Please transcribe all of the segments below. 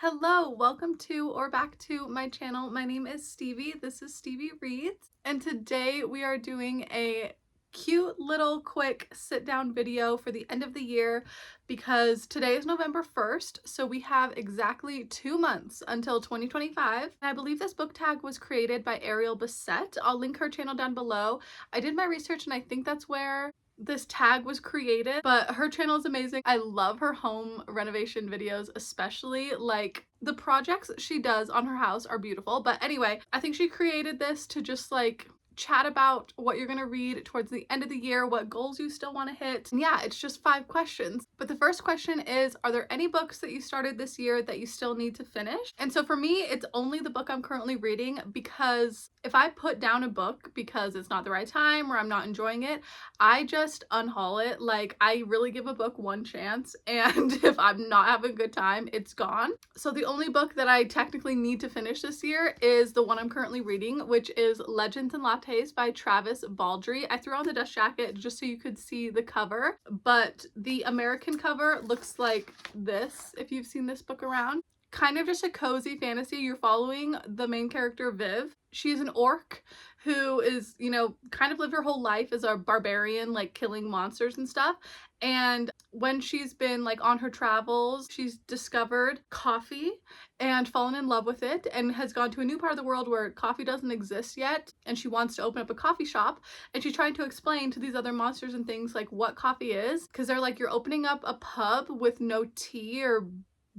Hello, welcome to or back to my channel. My name is Stevie. This is Stevie Reads, and today we are doing a cute little quick sit down video for the end of the year because today is November 1st, so we have exactly 2 months until 2025. And I believe this book tag was created by Ariel Bissett. I'll link her channel down below. I did my research and I think that's where this tag was created, but her channel is amazing. I love her home renovation videos, especially like the projects she does on her house are beautiful. But anyway, I think she created this to just like chat about what you're gonna read towards the end of the year, what goals you still want to hit. And yeah, it's just 5 questions. But the first question is, are there any books that you started this year that you still need to finish? And so for me, it's only the book I'm currently reading, because if I put down a book because it's not the right time or I'm not enjoying it, I just unhaul it. Like, I really give a book one chance, and if I'm not having a good time, it's gone. So the only book that I technically need to finish this year is the one I'm currently reading, which is Legends and Lattes by Travis Baldree. I threw on the dust jacket just so you could see the cover, but the American cover looks like this, if you've seen this book around. Kind of just a cozy fantasy. You're following the main character, Viv. She's an orc who is, you know, kind of lived her whole life as a barbarian, like killing monsters and stuff. And when she's been like on her travels, she's discovered coffee and fallen in love with it, and has gone to a new part of the world where coffee doesn't exist yet, and she wants to open up a coffee shop. And she's trying to explain to these other monsters and things like what coffee is, because they're like, you're opening up a pub with no tea or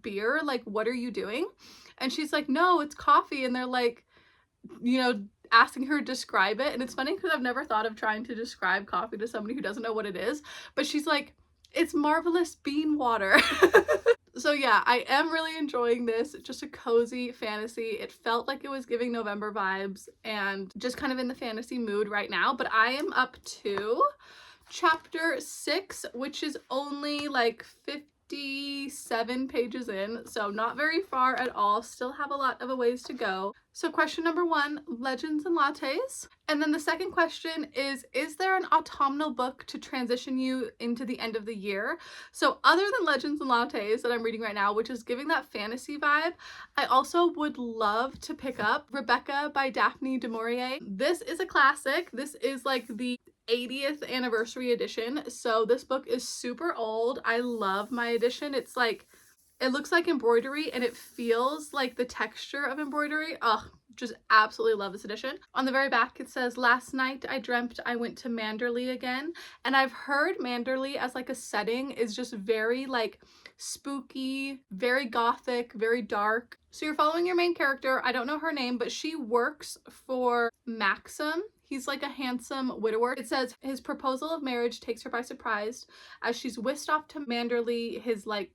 beer, like what are you doing? And she's like, no, it's coffee. And they're like, you know, asking her to describe it. And it's funny because I've never thought of trying to describe coffee to somebody who doesn't know what it is, but she's like, it's marvelous bean water. So yeah, I am really enjoying this. It's just a cozy fantasy. It felt like it was giving November vibes and just kind of in the fantasy mood right now. But I am up to chapter 6, which is only like 57 pages in, so not very far at all. Still have a lot of a ways to go. So question number 1, Legends and Lattes. And then the second question is there an autumnal book to transition you into the end of the year? So other than Legends and Lattes that I'm reading right now, which is giving that fantasy vibe, I also would love to pick up Rebecca by Daphne du Maurier. This is a classic. This is like the 80th anniversary edition, so this book is super old. I love my edition. It's like, it looks like embroidery and it feels like the texture of embroidery. Ugh, just absolutely love this edition. On the very back it says, last night I dreamt I went to Manderley again. And I've heard Manderley as like a setting is just very like spooky, very gothic, very dark. So you're following your main character. I don't know her name, but she works for Maxim. He's like a handsome widower. It says his proposal of marriage takes her by surprise as she's whisked off to Manderley, his like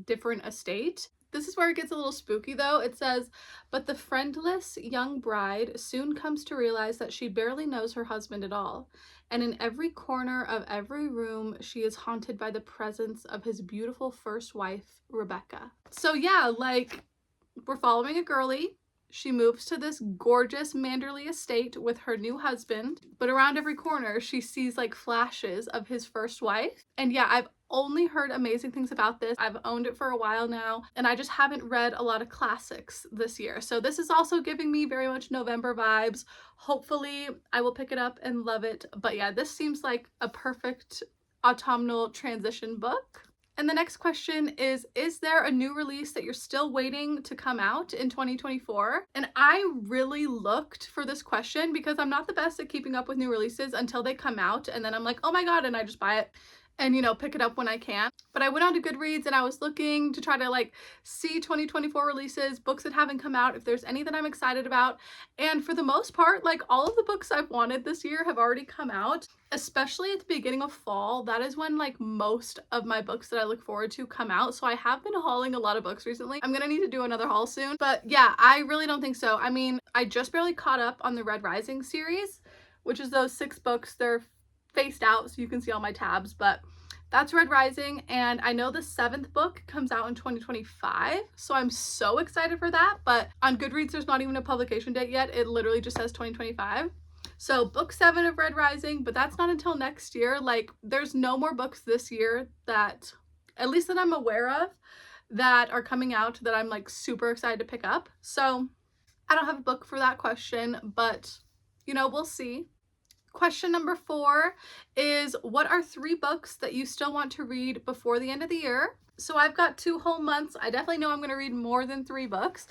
different estate. This is where it gets a little spooky though. It says, but the friendless young bride soon comes to realize that she barely knows her husband at all. And in every corner of every room, she is haunted by the presence of his beautiful first wife, Rebecca. So yeah, like, we're following a girly. She moves to this gorgeous Manderley estate with her new husband, but around every corner she sees like flashes of his first wife. And yeah, I've only heard amazing things about this. I've owned it for a while now, and I just haven't read a lot of classics this year. So this is also giving me very much November vibes. Hopefully I will pick it up and love it. But yeah, this seems like a perfect autumnal transition book. And the next question is there a new release that you're still waiting to come out in 2024? And I really looked for this question because I'm not the best at keeping up with new releases until they come out, and then I'm like, oh my god, and I just buy it and, you know, pick it up when I can. But I went on to Goodreads and I was looking to try to like see 2024 releases, books that haven't come out, if there's any that I'm excited about. And for the most part, like, all of the books I've wanted this year have already come out, especially at the beginning of fall. That is when like most of my books that I look forward to come out. So I have been hauling a lot of books recently. I'm gonna need to do another haul soon. But yeah, I really don't think so. I mean, I just barely caught up on the Red Rising series, which is those 6 books. They're faced out so you can see all my tabs, but that's Red Rising. And I know the 7th book comes out in 2025, so I'm so excited for that. But on Goodreads there's not even a publication date yet. It literally just says 2025. So book 7 of Red Rising, but that's not until next year. Like, there's no more books this year that, at least that I'm aware of, that are coming out that I'm like super excited to pick up. So I don't have a book for that question, but you know, we'll see. Question number 4 is, what are 3 books that you still want to read before the end of the year? So I've got 2 whole months. I definitely know I'm going to read more than 3 books,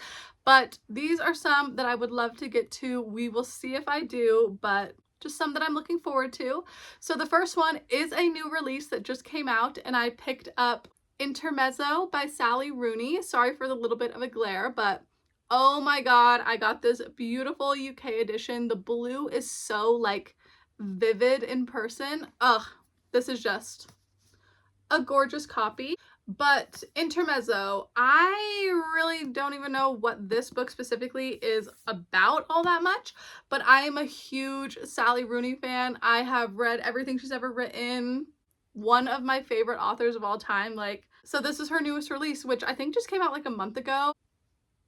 but these are some that I would love to get to. We will see if I do, but just some that I'm looking forward to. So the first one is a new release that just came out, and I picked up Intermezzo by Sally Rooney. Sorry for the little bit of a glare, but oh my god, I got this beautiful UK edition. The blue is so like vivid in person. Ugh, this is just a gorgeous copy. But Intermezzo, I really don't even know what this book specifically is about all that much, but I am a huge Sally Rooney fan. I have read everything she's ever written. One of my favorite authors of all time. Like, so this is her newest release, which I think just came out like a month ago.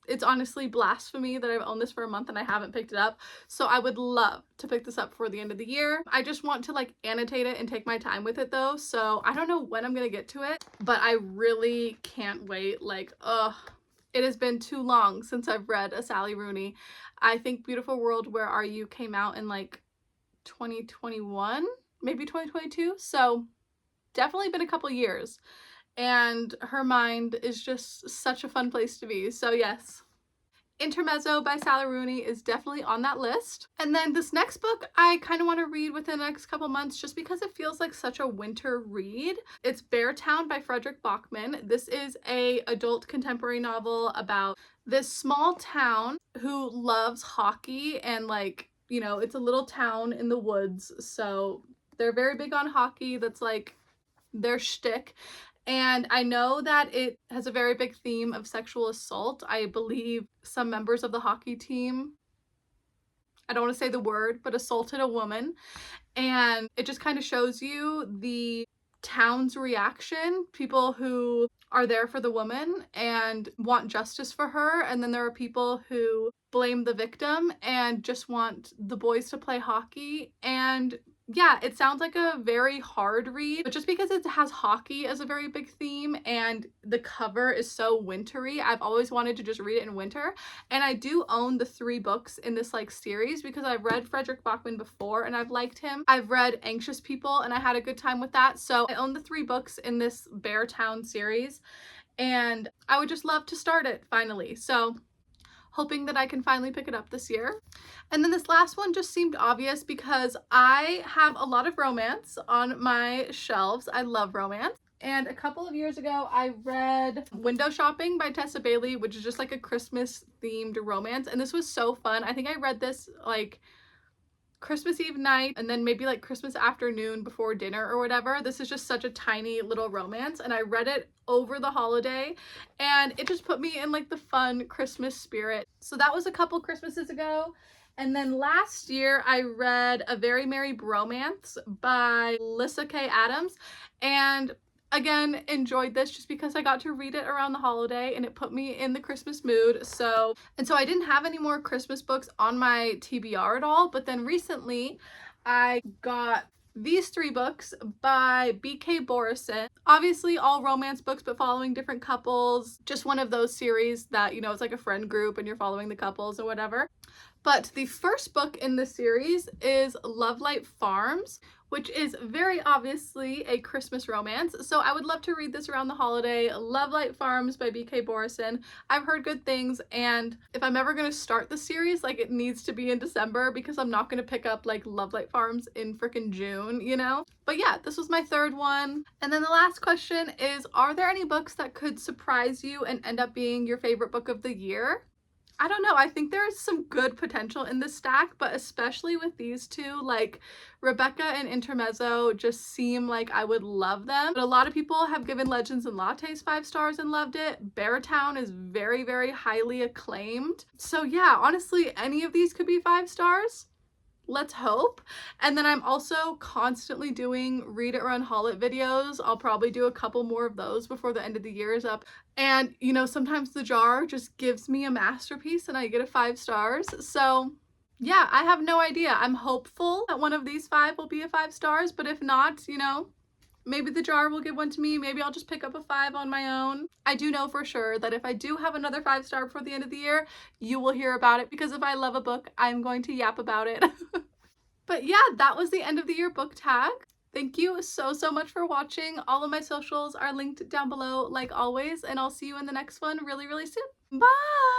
It's honestly blasphemy that I've owned this for a month and I haven't picked it up. So I would love to pick this up for the end of the year. I just want to like annotate it and take my time with it though. So I don't know when I'm gonna get to it, but I really can't wait. Like, ugh, it has been too long since I've read a Sally Rooney. I think Beautiful World, Where Are You came out in like 2021, maybe 2022. So definitely been a couple years. And her mind is just such a fun place to be. So yes, Intermezzo by Sally Rooney is definitely on that list. And then this next book I kind of want to read within the next couple months just because it feels like such a winter read. It's Beartown by Frederick Bachman. This is a adult contemporary novel about this small town who loves hockey, and like, you know, it's a little town in the woods, so they're very big on hockey. That's like their shtick. And I know that it has a very big theme of sexual assault. I believe some members of the hockey team, I don't want to say the word, but assaulted a woman. And it just kind of shows you the town's reaction. People who are there for the woman and want justice for her. And then there are people who blame the victim and just want the boys to play hockey. And yeah, it sounds like a very hard read, but just because it has hockey as a very big theme and the cover is so wintry, I've always wanted to just read it in winter. And I do own the 3 books in this like series because I've read Frederick Bachman before and I've liked him. I've read Anxious People and I had a good time with that. So I own the 3 books in this Beartown series and I would just love to start it finally. So hoping that I can finally pick it up this year. And then this last one just seemed obvious because I have a lot of romance on my shelves. I love romance. And a couple of years ago, I read Window Shopping by Tessa Bailey, which is just like a Christmas themed romance. And this was so fun. I think I read this like Christmas Eve night and then maybe like Christmas afternoon before dinner or whatever. This is just such a tiny little romance and I read it over the holiday and it just put me in like the fun Christmas spirit. So that was a couple Christmases ago. And then last year I read A Very Merry Bromance by Lyssa Kay Adams, and again enjoyed this just because I got to read it around the holiday and it put me in the Christmas mood. So I didn't have any more Christmas books on my TBR at all, but then recently I got these 3 books by B.K. Borison. Obviously all romance books, but following different couples. Just one of those series that, you know, it's like a friend group and you're following the couples or whatever. But the first book in the series is Lovelight Farms, which is very obviously a Christmas romance. So I would love to read this around the holiday. Lovelight Farms by B.K. Borison. I've heard good things, and if I'm ever going to start the series, like, it needs to be in December because I'm not going to pick up like Lovelight Farms in freaking June, you know? But yeah, this was my 3rd one. And then the last question is, are there any books that could surprise you and end up being your favorite book of the year? I don't know, I think there is some good potential in this stack, but especially with these 2, like Rebecca and Intermezzo just seem like I would love them. But a lot of people have given Legends and Lattes 5 stars and loved it. Beartown is very, very highly acclaimed. So yeah, honestly, any of these could be 5 stars. Let's hope. And then I'm also constantly doing Read It or Unhaul It videos. I'll probably do a couple more of those before the end of the year is up. And you know, sometimes the jar just gives me a masterpiece and I get a 5 stars. So yeah, I have no idea. I'm hopeful that one of these 5 will be a 5 stars, but if not, you know, Maybe the jar will give one to me. Maybe I'll just pick up a 5 on my own. I do know for sure that if I do have another 5-star before the end of the year, you will hear about it, because if I love a book, I'm going to yap about it. But yeah, that was the end of the year book tag. Thank you so much for watching. All of my socials are linked down below like always, and I'll see you in the next one really soon. Bye!